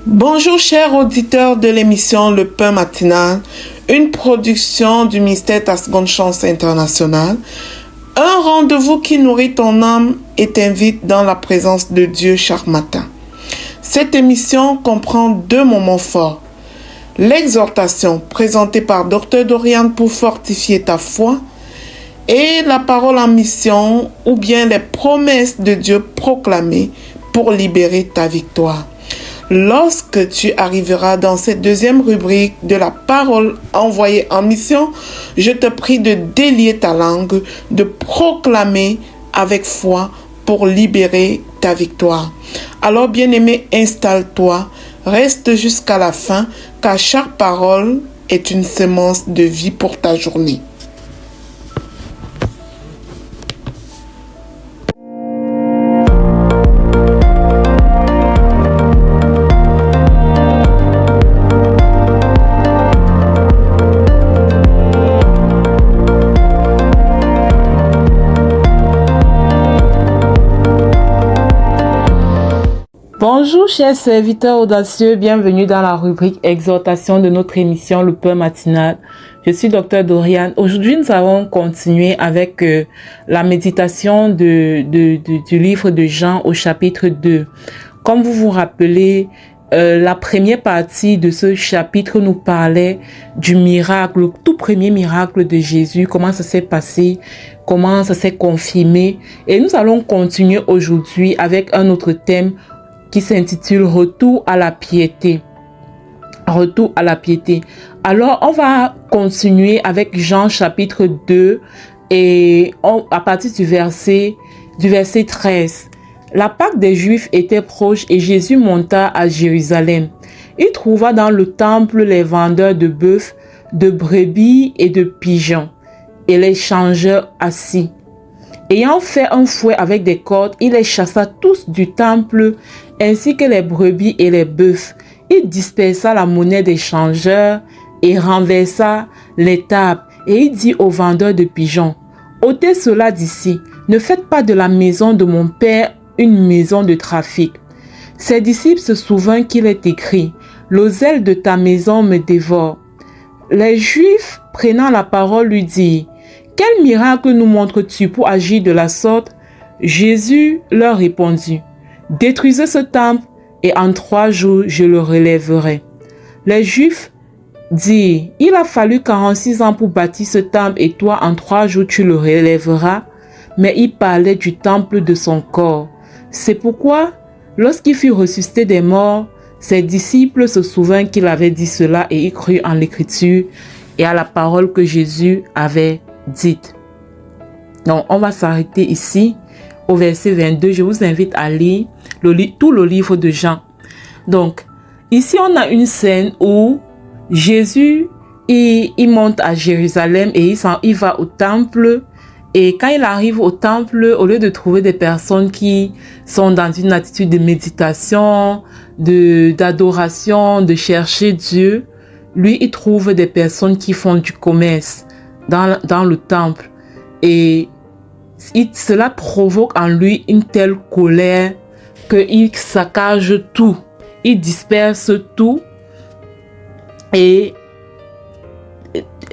Bonjour chers auditeurs de l'émission Le Pain Matinal, une production du ministère Ta Seconde Chance International, un rendez-vous qui nourrit ton âme et t'invite dans la présence de Dieu chaque matin. Cette émission comprend deux moments forts. L'exhortation présentée par Dr Dorian pour fortifier ta foi et la parole en mission ou bien les promesses de Dieu proclamées pour libérer ta victoire. Lorsque tu arriveras dans cette deuxième rubrique de la parole envoyée en mission, je te prie de délier ta langue, de proclamer avec foi pour libérer ta victoire. Alors, bien-aimé, installe-toi, reste jusqu'à la fin, car chaque parole est une semence de vie pour ta journée. Bonjour chers serviteurs audacieux, bienvenue dans la rubrique exhortation de notre émission Le Pain Matinal. Je suis Dr Dorian. Aujourd'hui nous allons continuer avec la méditation du livre de Jean au chapitre 2. Comme vous vous rappelez, la première partie de ce chapitre nous parlait du miracle, le tout premier miracle de Jésus, comment ça s'est passé, comment ça s'est confirmé. Et nous allons continuer aujourd'hui avec un autre thème qui s'intitule Retour à la piété. Retour à la piété. Alors, on va continuer avec Jean chapitre 2 et à partir du verset 13. La Pâque des Juifs était proche et Jésus monta à Jérusalem. Il trouva dans le temple les vendeurs de bœufs, de brebis et de pigeons et les changeurs assis. Ayant fait un fouet avec des cordes, il les chassa tous du temple, ainsi que les brebis et les bœufs. Il dispersa la monnaie des changeurs et renversa les tables. Et il dit aux vendeurs de pigeons, « Ôtez cela d'ici, ne faites pas de la maison de mon père une maison de trafic. » Ses disciples se souvinrent qu'il est écrit, « L'auzel de ta maison me dévore. » Les Juifs, prenant la parole, lui dirent, « Quel miracle nous montres-tu pour agir de la sorte ?» Jésus leur répondit, « Détruisez ce temple et en 3 jours je le relèverai. » Les Juifs dirent, « Il a fallu 46 ans pour bâtir ce temple et toi en 3 jours tu le relèveras. » Mais il parlait du temple de son corps. C'est pourquoi, lorsqu'il fut ressuscité des morts, ses disciples se souvinrent qu'il avait dit cela et ils crurent en l'écriture et à la parole que Jésus avait dite. Donc, on va s'arrêter ici au verset 22. Je vous invite à lire tout le livre de Jean. Donc, ici, on a une scène où Jésus, il monte à Jérusalem et il va au temple. Et quand il arrive au temple, au lieu de trouver des personnes qui sont dans une attitude de méditation, d'adoration, de chercher Dieu, lui, il trouve des personnes qui font du commerce dans le temple. Et cela provoque en lui une telle colère qu'il saccage tout, il disperse tout. Et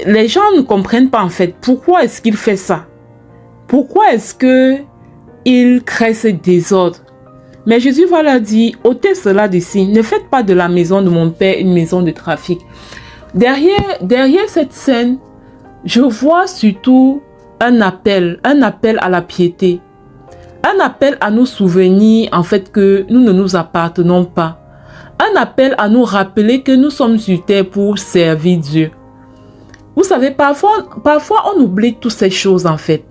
les gens ne comprennent pas en fait pourquoi est-ce qu'il fait ça. Pourquoi est-ce qu'il crée ce désordre? Mais Jésus va leur dire, ôtez cela d'ici, ne faites pas de la maison de mon père une maison de trafic. Derrière cette scène, je vois surtout un appel à la piété. Un appel à nous souvenir en fait que nous ne nous appartenons pas. Un appel à nous rappeler que nous sommes sur terre pour servir Dieu. Vous savez, parfois on oublie toutes ces choses en fait.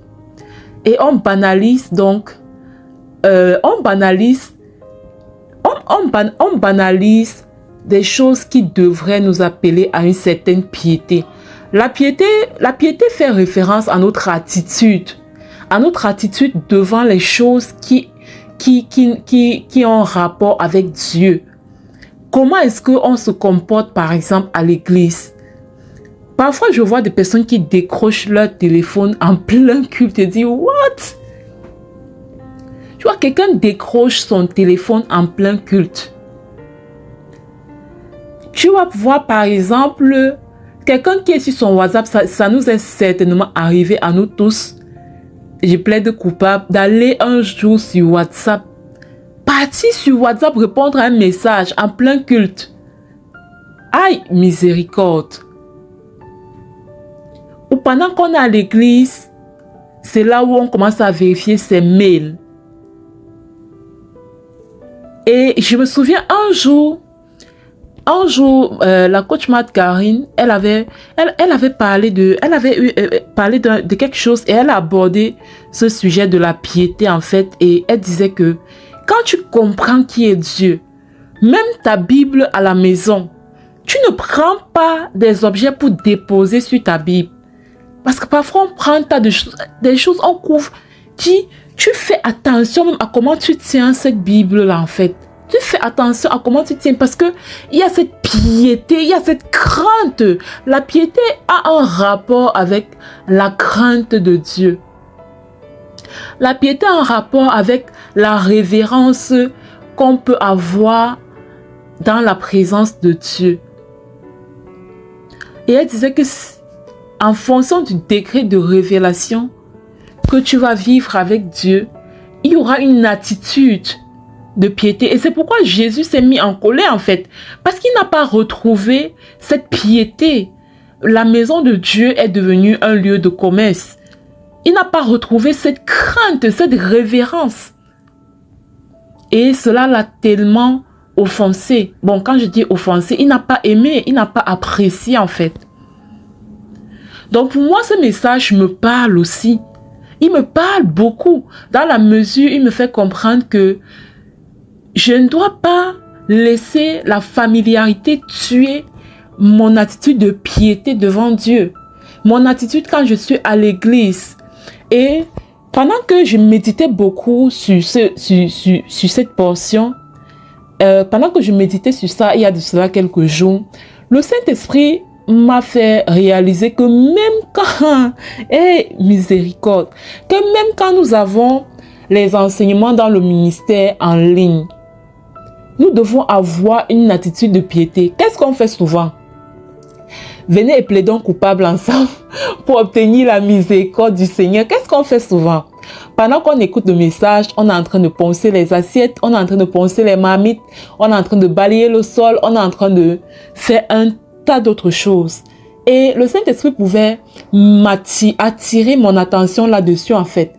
Et on banalise donc, on banalise des choses qui devraient nous appeler à une certaine piété. La piété fait référence à notre attitude devant les choses qui ont rapport avec Dieu. Comment est-ce qu'on se comporte par exemple à l'église? Parfois, je vois des personnes qui décrochent leur téléphone en plein culte et disent « What ?» Tu vois, quelqu'un décroche son téléphone en plein culte. Tu vas voir par exemple quelqu'un qui est sur son WhatsApp, ça nous est certainement arrivé à nous tous. Je plaide coupable d'aller un jour sur WhatsApp, partir sur WhatsApp répondre à un message en plein culte. Aïe, miséricorde. Ou pendant qu'on est à l'église, c'est là où on commence à vérifier ses mails. Et je me souviens un jour, la coach Matt Karine, elle avait parlé de quelque chose et elle a abordé ce sujet de la piété en fait. Et elle disait que quand tu comprends qui est Dieu, même ta Bible à la maison, tu ne prends pas des objets pour déposer sur ta Bible. Parce que parfois on prend des choses, on couvre. Tu fais attention même à comment tu tiens cette Bible-là en fait. Tu fais attention à comment tu tiens parce que il y a cette piété, il y a cette crainte. La piété a un rapport avec la crainte de Dieu. La piété a un rapport avec la révérence qu'on peut avoir dans la présence de Dieu. Et elle disait que en fonction du degré de révélation que tu vas vivre avec Dieu, il y aura une attitude de piété. Et c'est pourquoi Jésus s'est mis en colère en fait. Parce qu'il n'a pas retrouvé cette piété. La maison de Dieu est devenue un lieu de commerce. Il n'a pas retrouvé cette crainte, cette révérence. Et cela l'a tellement offensé. Bon, quand je dis offensé, il n'a pas aimé, il n'a pas apprécié en fait. Donc pour moi, ce message me parle aussi. Il me parle beaucoup. Dans la mesure, il me fait comprendre que je ne dois pas laisser la familiarité tuer mon attitude de piété devant Dieu. Mon attitude quand je suis à l'église. Et pendant que je méditais beaucoup sur cette portion, pendant que je méditais sur ça, il y a de cela quelques jours, le Saint-Esprit m'a fait réaliser que même quand, miséricorde, que même quand nous avons les enseignements dans le ministère en ligne, nous devons avoir une attitude de piété. Qu'est-ce qu'on fait souvent? Venez et plaidons coupables ensemble pour obtenir la miséricorde du Seigneur. Qu'est-ce qu'on fait souvent? Pendant qu'on écoute le message, on est en train de poncer les assiettes, on est en train de poncer les marmites, on est en train de balayer le sol, on est en train de faire un tas d'autres choses. Et le Saint-Esprit pouvait attirer mon attention là-dessus en fait.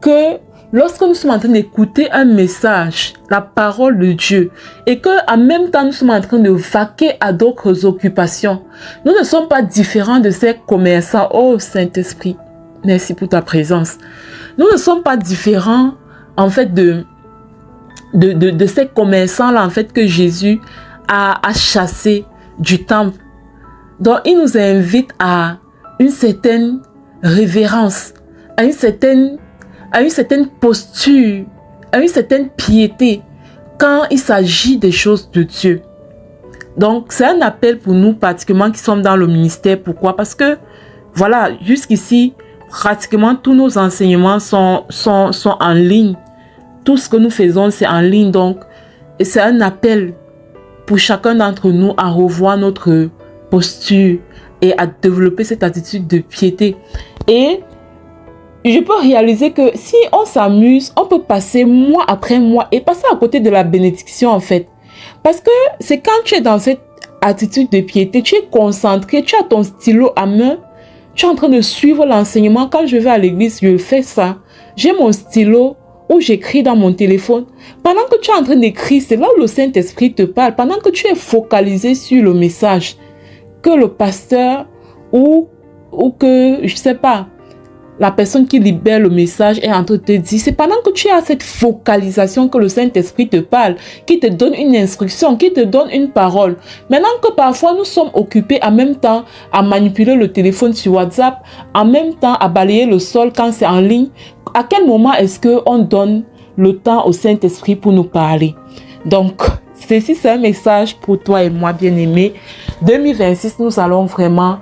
Que lorsque nous sommes en train d'écouter un message, la parole de Dieu, et que en même temps nous sommes en train de vaquer à d'autres occupations, nous ne sommes pas différents de ces commerçants. Oh Saint-Esprit, merci pour ta présence. Nous ne sommes pas différents en fait de ces commerçants-là en fait que Jésus a chassés du temple. Donc il nous invite à une certaine révérence, à une certaine posture, à une certaine piété quand il s'agit des choses de Dieu. Donc, c'est un appel pour nous, particulièrement qui sommes dans le ministère. Pourquoi? Parce que, voilà, jusqu'ici, pratiquement tous nos enseignements sont en ligne. Tout ce que nous faisons, c'est en ligne. Donc, c'est un appel pour chacun d'entre nous à revoir notre posture et à développer cette attitude de piété. Et je peux réaliser que si on s'amuse, on peut passer mois après mois et passer à côté de la bénédiction en fait. Parce que c'est quand tu es dans cette attitude de piété, tu es concentré, tu as ton stylo à main, tu es en train de suivre l'enseignement. Quand je vais à l'église, je fais ça. J'ai mon stylo où j'écris dans mon téléphone. Pendant que tu es en train d'écrire, c'est là où le Saint-Esprit te parle. Pendant que tu es focalisé sur le message que le pasteur ou que, je sais pas, la personne qui libère le message est en train de te dire, c'est pendant que tu as cette focalisation que le Saint-Esprit te parle, qui te donne une instruction, qui te donne une parole. Maintenant que parfois nous sommes occupés en même temps à manipuler le téléphone sur WhatsApp, en même temps à balayer le sol quand c'est en ligne, à quel moment est-ce qu'on donne le temps au Saint-Esprit pour nous parler? Donc, ceci c'est un message pour toi et moi, bien-aimés. 2026, nous allons vraiment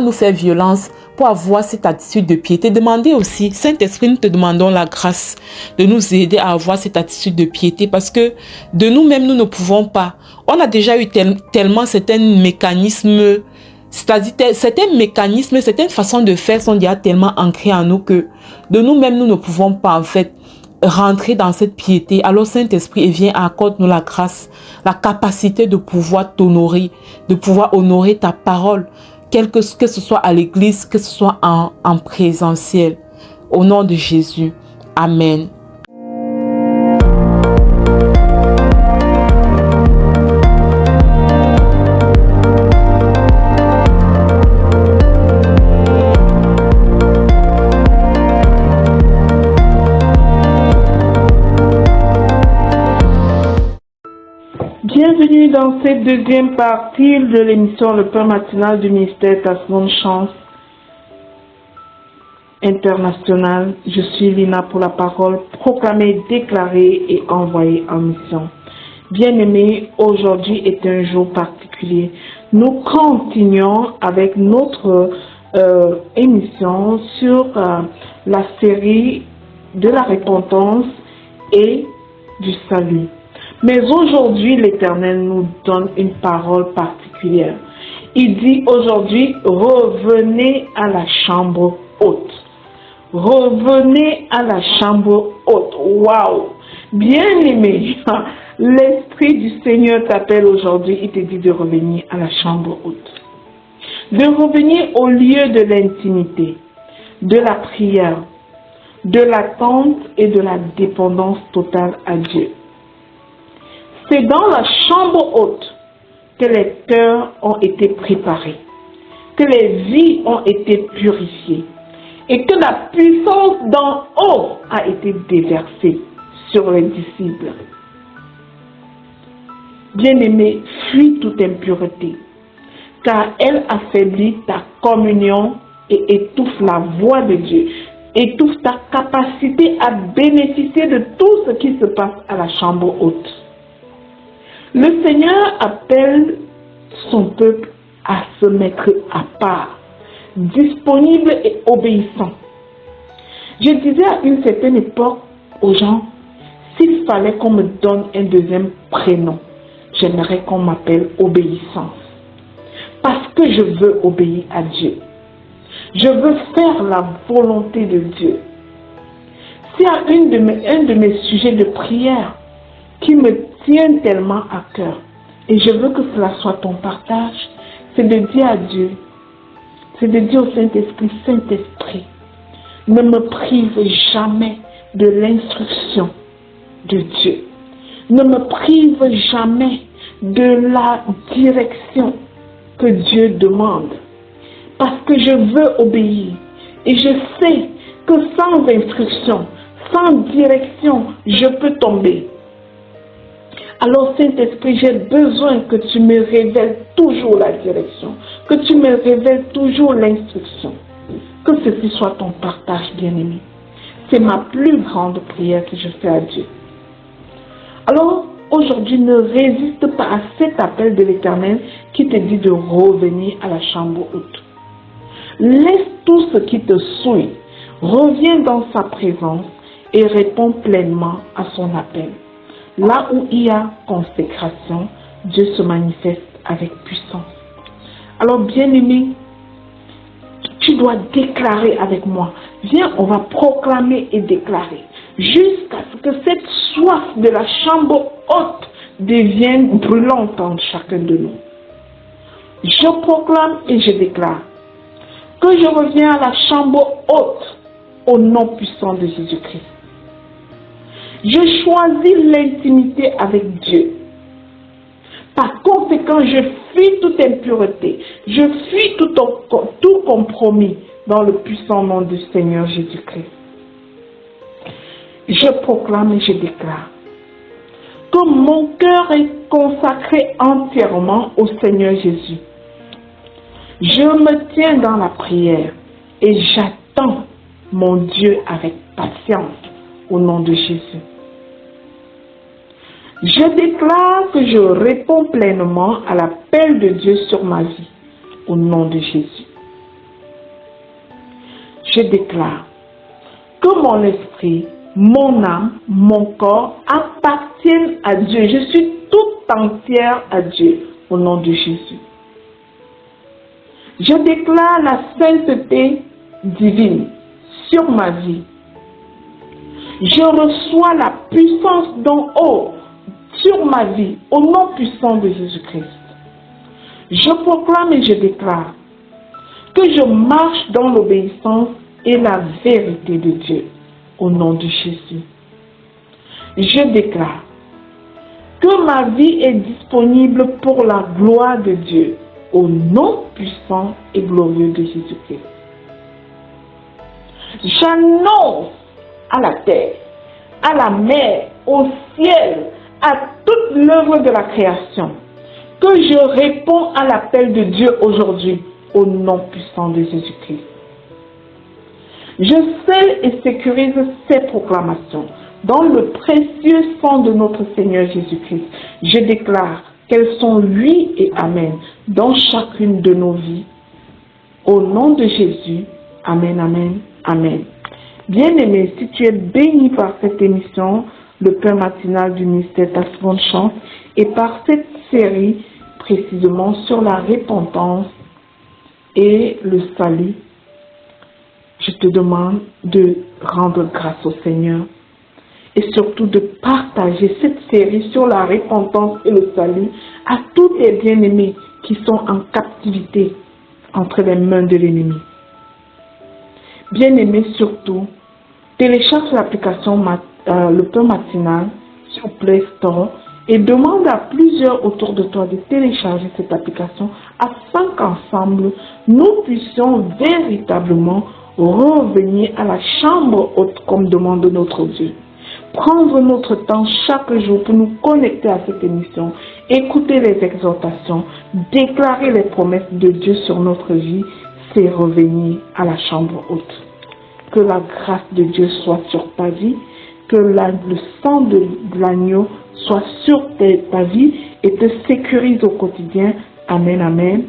nous faire violence pour avoir cette attitude de piété. Demandez aussi, Saint-Esprit, nous te demandons la grâce de nous aider à avoir cette attitude de piété parce que de nous-mêmes, nous ne pouvons pas. On a déjà eu tellement certains mécanismes, c'est-à-dire certains mécanismes, certaines façons de faire sont déjà tellement ancrées en nous que de nous-mêmes, nous ne pouvons pas en fait rentrer dans cette piété. Alors Saint-Esprit, viens, accorde-nous la grâce, la capacité de pouvoir t'honorer, de pouvoir honorer ta parole, que ce soit à l'église, que ce soit en présentiel. Au nom de Jésus. Amen. Bienvenue dans cette deuxième partie de l'émission Le Pain matinal du ministère Ta Seconde Chance International. Je suis Lina pour la parole, proclamée, déclarée et envoyée en mission. Bien-aimés, aujourd'hui est un jour particulier. Nous continuons avec notre émission sur la série de la repentance et du salut. Mais aujourd'hui, l'Éternel nous donne une parole particulière. Il dit aujourd'hui, revenez à la chambre haute. Revenez à la chambre haute. Waouh! Bien-aimé, l'Esprit du Seigneur t'appelle aujourd'hui. Il te dit de revenir à la chambre haute. De revenir au lieu de l'intimité, de la prière, de l'attente et de la dépendance totale à Dieu. C'est dans la chambre haute que les cœurs ont été préparés, que les vies ont été purifiées et que la puissance d'en haut a été déversée sur les disciples. Bien-aimé, fuis toute impureté, car elle affaiblit ta communion et étouffe la voix de Dieu, étouffe ta capacité à bénéficier de tout ce qui se passe à la chambre haute. Le Seigneur appelle son peuple à se mettre à part, disponible et obéissant. Je disais à une certaine époque aux gens, s'il fallait qu'on me donne un deuxième prénom, j'aimerais qu'on m'appelle obéissance. Parce que je veux obéir à Dieu. Je veux faire la volonté de Dieu. S'il y a un de mes sujets de prière qui me tient tellement à cœur, et je veux que cela soit ton partage, c'est de dire à Dieu, c'est de dire au Saint-Esprit, Saint-Esprit, ne me prive jamais de l'instruction de Dieu. Ne me prive jamais de la direction que Dieu demande. Parce que je veux obéir. Et je sais que sans instruction, sans direction, je peux tomber. Alors Saint-Esprit, j'ai besoin que tu me révèles toujours la direction, que tu me révèles toujours l'instruction. Que ceci soit ton partage, bien-aimé. C'est ma plus grande prière que je fais à Dieu. Alors, aujourd'hui, ne résiste pas à cet appel de l'Éternel qui te dit de revenir à la chambre haute. Laisse tout ce qui te souille, reviens dans sa présence et réponds pleinement à son appel. Là où il y a consécration, Dieu se manifeste avec puissance. Alors, bien-aimé, tu dois déclarer avec moi. Viens, on va proclamer et déclarer. Jusqu'à ce que cette soif de la chambre haute devienne brûlante en chacun de nous. Je proclame et je déclare que je reviens à la chambre haute au nom puissant de Jésus-Christ. Je choisis l'intimité avec Dieu. Par conséquent, je fuis toute impureté. Je fuis tout compromis dans le puissant nom du Seigneur Jésus-Christ. Je proclame et je déclare que mon cœur est consacré entièrement au Seigneur Jésus. Je me tiens dans la prière et j'attends mon Dieu avec patience au nom de Jésus. Je déclare que je réponds pleinement à l'appel de Dieu sur ma vie au nom de Jésus. je déclare que mon esprit, mon âme, mon corps appartiennent à Dieu. Je suis toute entière à Dieu au nom de Jésus. Je déclare la sainteté divine sur ma vie. Je reçois la puissance d'en haut sur ma vie au nom puissant de Jésus-Christ. Je proclame et je déclare que je marche dans l'obéissance et la vérité de Dieu au nom de Jésus. Je déclare que ma vie est disponible pour la gloire de Dieu au nom puissant et glorieux de Jésus-Christ. J'annonce à la terre, à la mer, au ciel, à toute l'œuvre de la création, que je réponds à l'appel de Dieu aujourd'hui au nom puissant de Jésus-Christ. Je scelle et sécurise ces proclamations dans le précieux sang de notre Seigneur Jésus-Christ. Je déclare qu'elles sont oui et amen dans chacune de nos vies. Au nom de Jésus, amen, amen, amen. Bien-aimé, si tu es béni par cette émission, le pain matinal du ministère Ta Seconde Chance, et par cette série précisément sur la repentance et le salut, je te demande de rendre grâce au Seigneur et surtout de partager cette série sur la repentance et le salut à tous les bien-aimés qui sont en captivité entre les mains de l'ennemi. Bien-aimés, surtout, télécharge l'application Le Pain Matinal sur Play Store et demande à plusieurs autour de toi de télécharger cette application afin qu'ensemble, nous puissions véritablement revenir à la chambre haute comme demande notre Dieu. Prendre notre temps chaque jour pour nous connecter à cette émission, écouter les exhortations, déclarer les promesses de Dieu sur notre vie, c'est revenir à la chambre haute. Que la grâce de Dieu soit sur ta vie, que le sang de l'agneau soit sur ta vie et te sécurise au quotidien. Amen, amen.